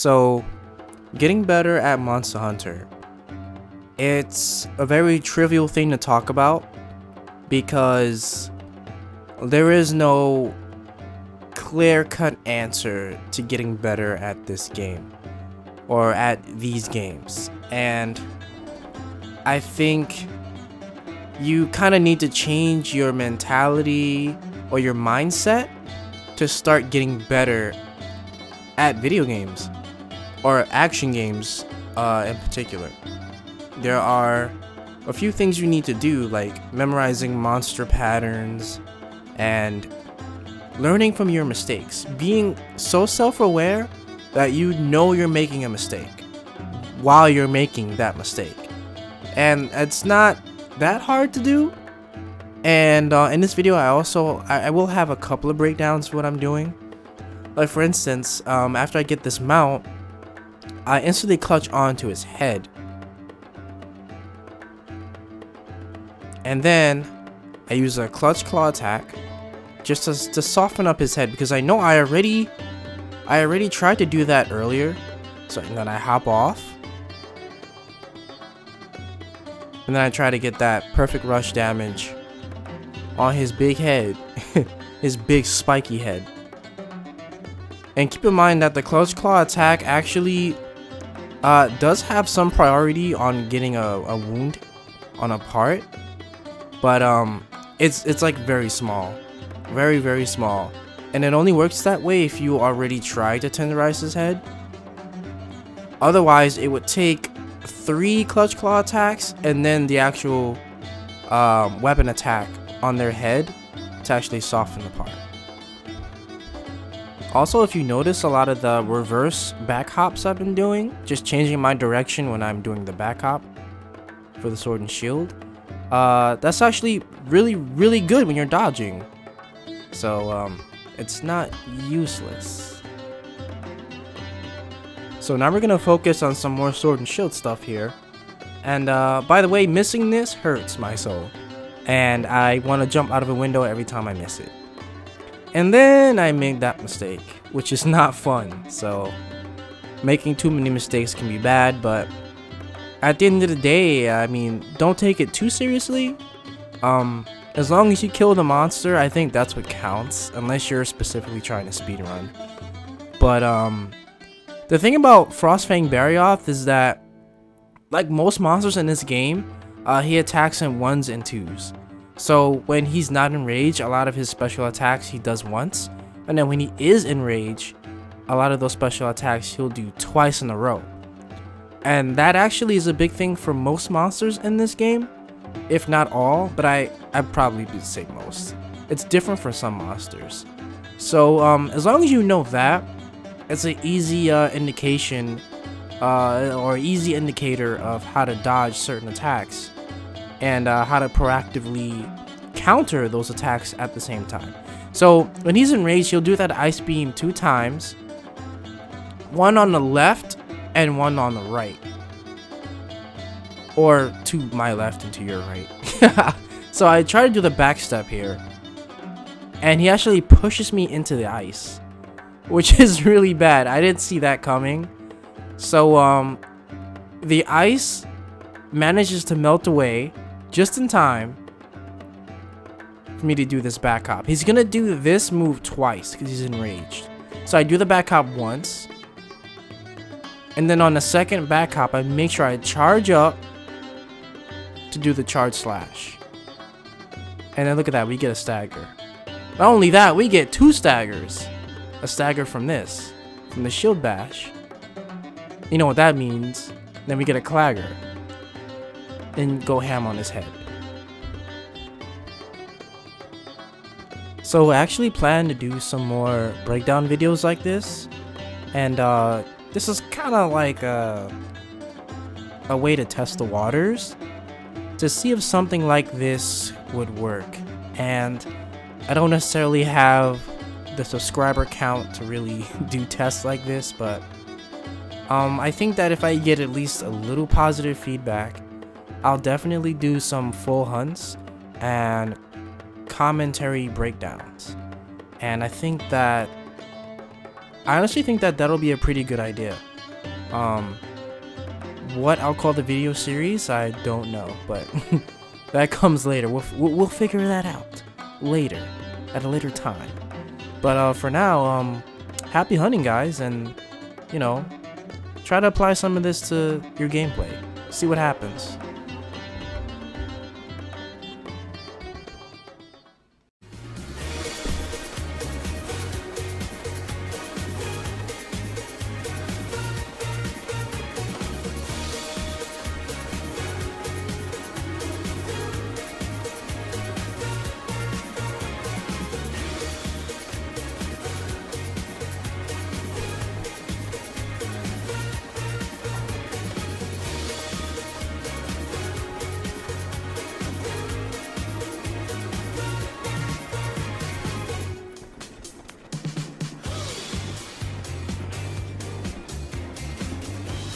So, getting better at Monster Hunter. It's a very trivial thing to talk about because there is no clear-cut answer to getting better at this game or at these games. And I think you kind of need to change your mentality or your mindset to start getting better at video games or action games in particular. There are a few things you need to do, like memorizing monster patterns and learning from your mistakes. Being so self-aware that you know you're making a mistake while you're making that mistake. And it's not that hard to do. And in this video, I will have a couple of breakdowns of what I'm doing. Like for instance, after I get this mount, I instantly clutch onto his head. And then I use a clutch claw attack just to soften up his head, because I know I already tried to do that earlier. So then I hop off. And then I try to get that perfect rush damage on his big head. His big spiky head. And keep in mind that the clutch claw attack actually does have some priority on getting a wound on a part. But it's like very small. Very small. And it only works that way if you already tried to tenderize his head. Otherwise, it would take 3 clutch claw attacks and then the actual weapon attack on their head to actually soften the part. Also, if you notice a lot of the reverse back hops I've been doing, just changing my direction when I'm doing the back hop for the sword and shield, that's actually really good when you're dodging. So it's not useless. So now we're gonna focus on some more sword and shield stuff here. And by the way, missing this hurts my soul, and I want to jump out of a window every time I miss it. And then I made that mistake, which is not fun. So making too many mistakes can be bad, but at the end of the day, I mean, don't take it too seriously. As long as you kill the monster, I think that's what counts, unless you're specifically trying to speedrun. But the thing about Frostfang Barioth is that, like most monsters in this game, he attacks in 1s and 2s. So when he's not in rage, a lot of his special attacks he does once, and then when he is in rage, a lot of those special attacks he'll do twice in a row. And that actually is a big thing for most monsters in this game, if not all, but I'd probably say most. It's different for some monsters. So as long as you know that, it's an easy indication or easy indicator of how to dodge certain attacks and how to proactively counter those attacks at the same time. So when he's in rage, he'll do that ice beam 2 times, one on the left and one on the right, or to my left and to your right. So I try to do the back step here, and he actually pushes me into the ice, which is really bad. I didn't see that coming. So the ice manages to melt away just in time for me to do this back hop. He's gonna do this move twice because he's enraged. So I do the back hop once, and then on the second back hop, I make sure I charge up to do the charge slash. And then look at that, we get a stagger. Not only that, we get 2 staggers. A stagger from this, from the shield bash. You know what that means. Then we get a clagger and go ham on his head. So I actually plan to do some more breakdown videos like this, and this is kind of like a way to test the waters to see if something like this would work. And I don't necessarily have the subscriber count to really do tests like this, but I think that if I get at least a little positive feedback, I'll definitely do some full hunts and commentary breakdowns. And I honestly think that that'll be a pretty good idea. What I'll call the video series, I don't know, but that comes later. We'll figure that out later, at a later time. But for now, happy hunting, guys, and you know, try to apply some of this to your gameplay. See what happens.